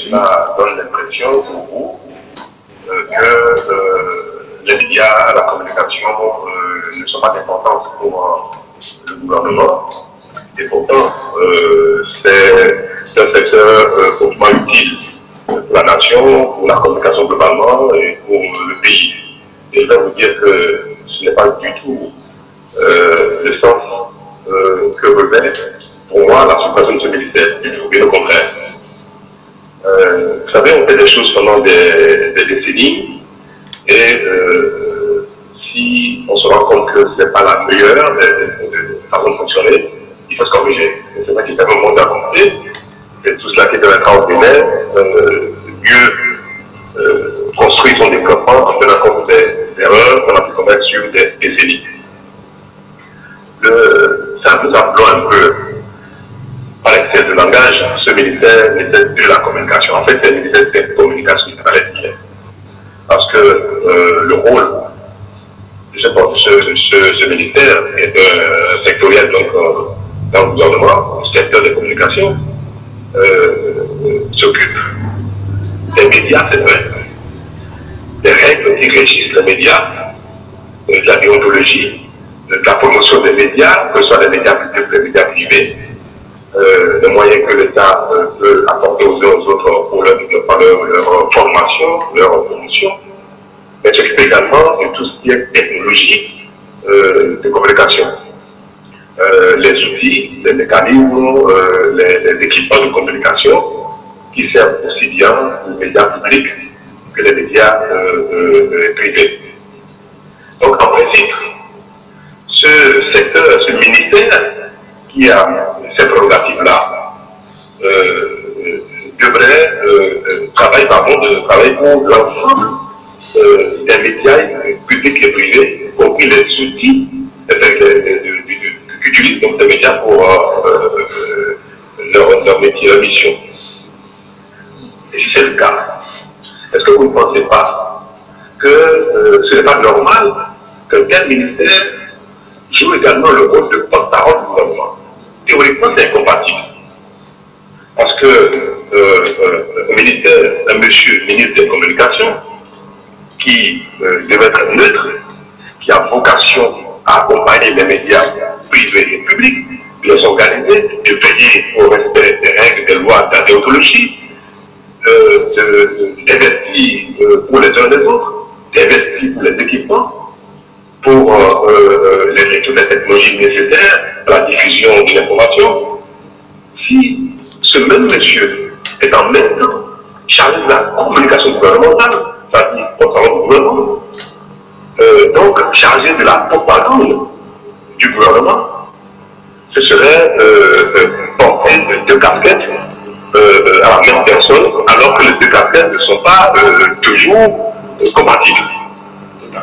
cela donne l'impression pour vous que les médias, la communication ne sont pas importantes pour le gouvernement. Et pourtant, c'est un secteur hautement utile pour la nation, pour la communication globalement et pour le pays. Et je vais vous dire que ce n'est pas du tout le sens que revêt pour moi la suppression de ce ministère, du tout, bien au contraire. Vous savez, on fait des choses pendant des décennies et si on se rend compte que ce n'est pas la meilleure façon de fonctionner, il faut se corriger. C'est ça qui fait un monde d'avancer. C'est tout cela qui est extraordinaire. Mieux construire son développement en tenant compte des erreurs qu'on a pu commettre sur des décennies. Ça nous appelons un peu, par excès de langage, ce ministère de la communication. En fait, c'est le ministère de la communication, il fallait dire. Parce que le rôle de ce ministère est sectoriel, donc dans le gouvernement, le secteur des communications, s'occupe des médias, c'est vrai, des règles qui régissent les médias, de la déontologie, de la promotion des médias, que ce soit des médias publics ou des médias privés, les moyens que l'État peut apporter aux uns aux autres pour leur développement, leur formation, leur promotion, mais s'occupe également de tout ce qui est technologie de communication. Les outils, les mécanismes, les équipements de communication qui servent aussi bien aux médias publics que les médias privés. Donc en principe, ce secteur, ce ministère qui a ces prérogatives-là devrait travailler pour l'ensemble des médias publics et privés, y compris les outils qu'utilisent donc ces médias pour leur métier, leur mission. Et si c'est le cas, est-ce que vous ne pensez pas que ce n'est pas normal qu'un tel ministère joue également le rôle de porte-parole du gouvernement? Théoriquement, c'est incompatible. Parce que un monsieur ministre des Communications, qui devait être neutre, qui a vocation à accompagner les médias privés et publics, de les organiser, de veiller au respect des règles, des lois, de la déontologie, d'investir pour les uns et les autres, d'investir pour les équipements, pour toutes les technologies nécessaires à la diffusion de l'information. Si ce même monsieur est en même temps chargé de la communication gouvernementale, c'est-à-dire porte-parole du gouvernement, donc chargé de la propagande du gouvernement, ce serait porter deux casquettes à la même personne, alors que les deux casquettes ne sont pas toujours compatibles.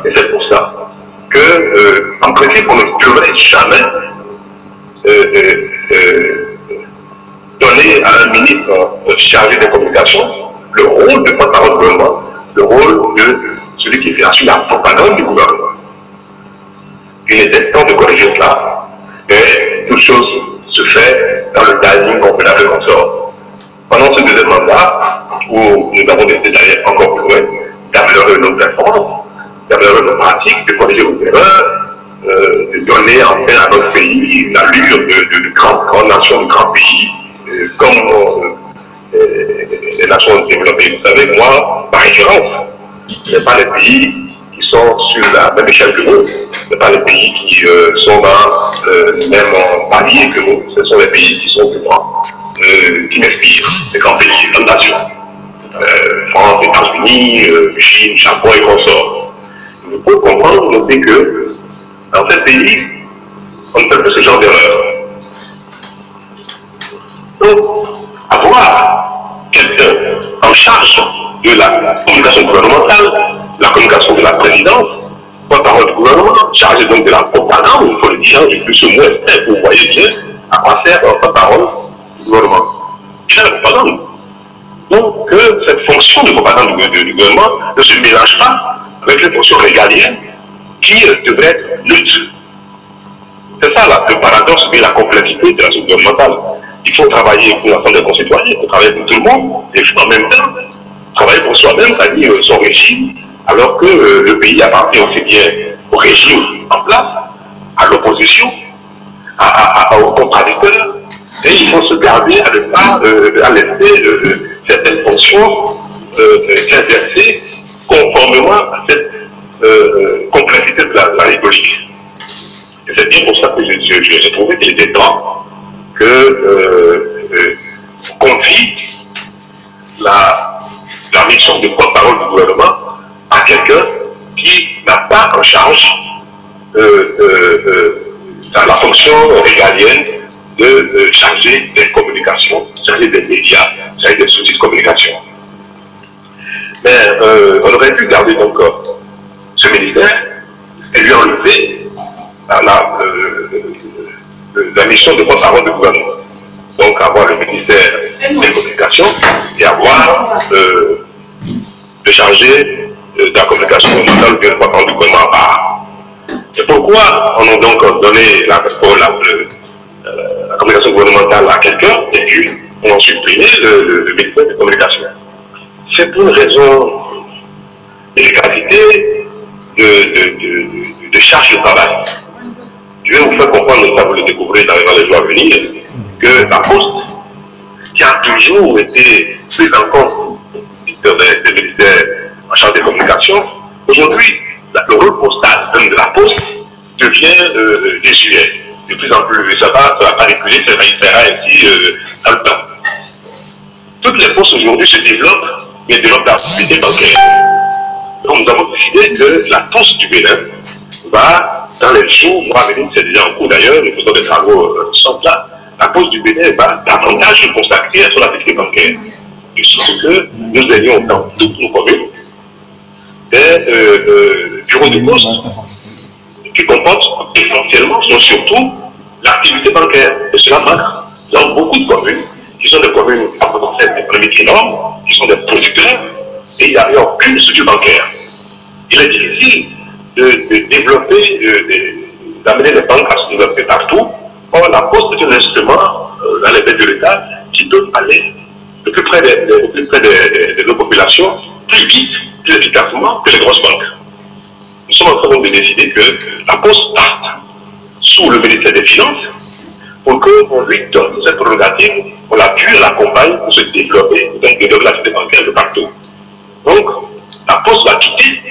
Et c'est pour ça que, en principe, on ne devrait jamais donner à un ministre chargé des communications le rôle de porte-parole du gouvernement, le rôle de celui qui fait assurer la propagande du gouvernement. Il est temps de corriger cela, et toute chose se fait dans le timing convenable et consort. Pendant ce deuxième mandat, où nous avons été d'ailleurs encore plus loin, d'améliorer nos performances, d'améliorer nos pratiques, de corriger nos erreurs, de donner enfin à notre pays l'allure de grande nation, de grand pays, comme les nations développées. Vous savez, moi, par référence, ce n'est pas les pays qui sont sur la même échelle que nous, ce n'est pas les pays qui sont dans le même palier que nous, ce sont les pays qui sont plus grands, qui m'inspirent, les grands pays, les grandes nations. France, États-Unis, Chine, Japon et consorts. Vous pouvez comprendre, noter que dans ces pays, on ne fait plus ce genre d'erreur. Donc, avoir quelqu'un en charge de la communication gouvernementale, la communication de la présidence, porte-parole du gouvernement, chargé donc de la propagande, il faut le dire, du plus ou moins, vous voyez bien à quoi sert un porte-parole du gouvernement. C'est la propagande. Donc, que cette fonction de propagande du gouvernement ne se mélange pas avec les fonctions régaliennes qui devraient être neutres. C'est ça le paradoxe et la complexité de la chose gouvernementale. il faut travailler pour l'ensemble des concitoyens, il faut travailler pour tout le monde, et en même temps, travailler pour soi-même, c'est-à-dire son régime, alors que le pays appartient aussi bien au régime en place, à l'opposition, aux contradicteurs, et il faut se garder à ne pas à laisser certaines fonctions s'exercer conformément à cette complexité de la vie politique. Et c'est bien pour ça que j'ai trouvé qu'il était temps qu'on confie la mission de porte-parole du gouvernement à quelqu'un qui n'a pas en charge la fonction régalienne de charger des communications, charger des médias, charger des outils de communication. Mais on aurait pu garder donc ce ministère et lui enlever la mission de porte-parole du gouvernement. Donc avoir le ministère des communications et avoir de charger de la communication gouvernementale ou le porte-parole du gouvernement à part. C'est pourquoi on a donc donné la communication gouvernementale à quelqu'un et puis on a supprimé le ministère des communications. C'est pour une raison d'efficacité, de charge de travail. Je vais vous faire comprendre, ça vous le découvrez dans les jours à venir, que la Poste, qui a toujours été prise en compte des ministères en charge des communications, aujourd'hui, le rôle postal même de la Poste devient désuet. De plus en plus, ça va reculer, ça va ainsi dans le temps. Toutes les postes aujourd'hui se développent, mais développent l'activité bancaire. Donc nous avons décidé que la Poste du Bénin va, dans les jours, mois à venir, c'est déjà en cours d'ailleurs, nous faisons des travaux sans là, la Poste du Bénin va davantage se consacrer sur l'activité bancaire. De sorte que nous ayons dans toutes nos communes des bureaux de poste qui comportent essentiellement, surtout, l'activité bancaire. Et cela marque dans beaucoup de communes, qui sont des communes à potentiel économique énorme, qui sont des producteurs, et il n'y a aucune structure bancaire. Il est difficile de développer, d'amener les banques à se développer partout. Or, la Poste est un instrument dans les aides de l'État qui peut aller au plus près de nos populations, plus vite, plus efficacement que les grosses banques. Nous sommes en train de décider que la Poste parte sous le ministère des Finances pour qu'on lui donne cette prérogative, on l'appuie, on l'accompagne pour se développer, donc développer l'activité bancaire de partout. Donc, la Poste va quitter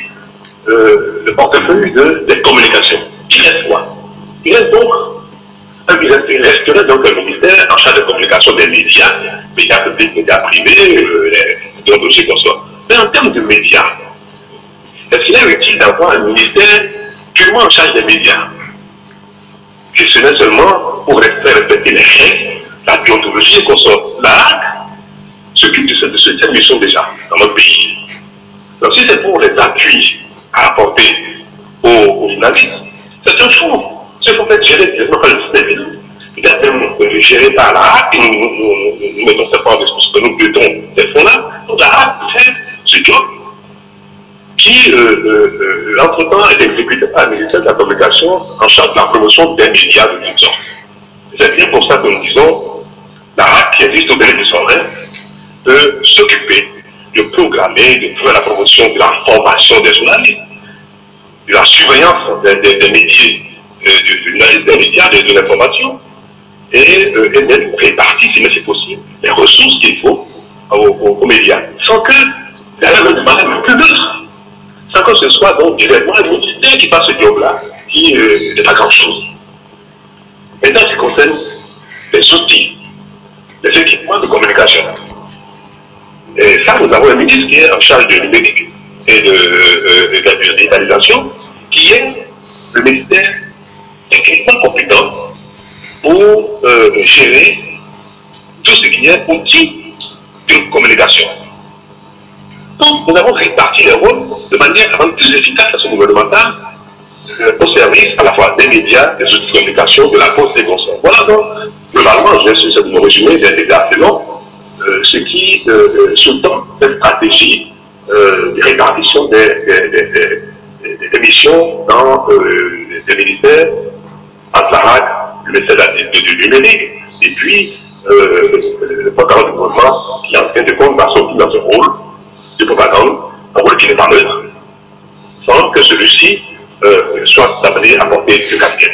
le portefeuille des communications. Il reste quoi? Il reste donc il resterait donc un ministère en charge des communications des médias publics, médias privés, des dossiers comme ça. Mais en termes de médias, est-ce qu'il est utile d'avoir un ministère purement en charge des médias? Que ce n'est seulement pour respecter les règles, la déontologie et qu'on sort. La HAC s'occupe de cette mission déjà dans notre pays. Donc si c'est pour les appuis à apporter aux journalistes, c'est un fou. C'est pour faire gérer les système. Peut-être même géré par la HAC, et nous mettons cette part de ce que nous dotons ces fonds-là. Donc la HAC fait ce job qui, entre-temps, est exécuté par le ministère de la Communication en charge de la promotion des médias de toutes sortes. C'est bien pour ça que nous disons, la HAC qui existe au Bénin du Soleil peut s'occuper de programmer, de faire la promotion de la formation des journalistes, de la surveillance des métiers, des médias, de l'information, et même répartir, si c'est possible, les ressources qu'il faut aux médias, sans que derrière le demande plus d'autres. Sans que ce soit donc directement le ministère qui passe ce job-là, qui n'est pas grand-chose. Maintenant, ce qui concerne les outils, les équipements de communication. Et ça, nous avons un ministre qui est en charge de numérique et de la digitalisation, qui est le ministère techniquement compétent pour gérer tout ce qui est outils de communication. Donc, nous avons réparti les rôles de manière à rendre plus efficace la gouvernementale au service à la fois des médias, des outils de communication, de la Poste et consorts. Voilà donc, globalement, je vais essayer de me résumer, d'être assez long, ce qui sous-tend cette stratégie de répartition des missions dans les ministères, entre la HAC, le ministère du numérique, et puis le porte-parole du gouvernement qui, en fin de compte, va sortir dans un rôle de propagande, un rôle qui n'est pas neutre, sans que celui-ci soit amené à porter de casquette.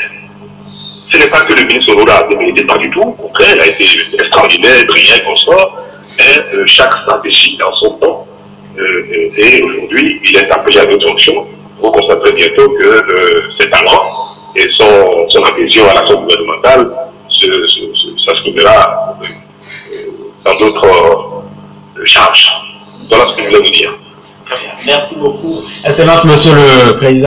Ce n'est pas que le ministre Onoda a démérité, pas du tout, au contraire, il a été extraordinaire, brillant, consort, mais chaque stratégie dans son temps, et aujourd'hui, il est appelé à d'autres fonctions. Vous constaterez bientôt que ses talents et son adhésion à l'action gouvernementale s'inscrira dans d'autres charges. Voilà ce que je voulais vous dire. Merci beaucoup. Excellence, Monsieur le Président.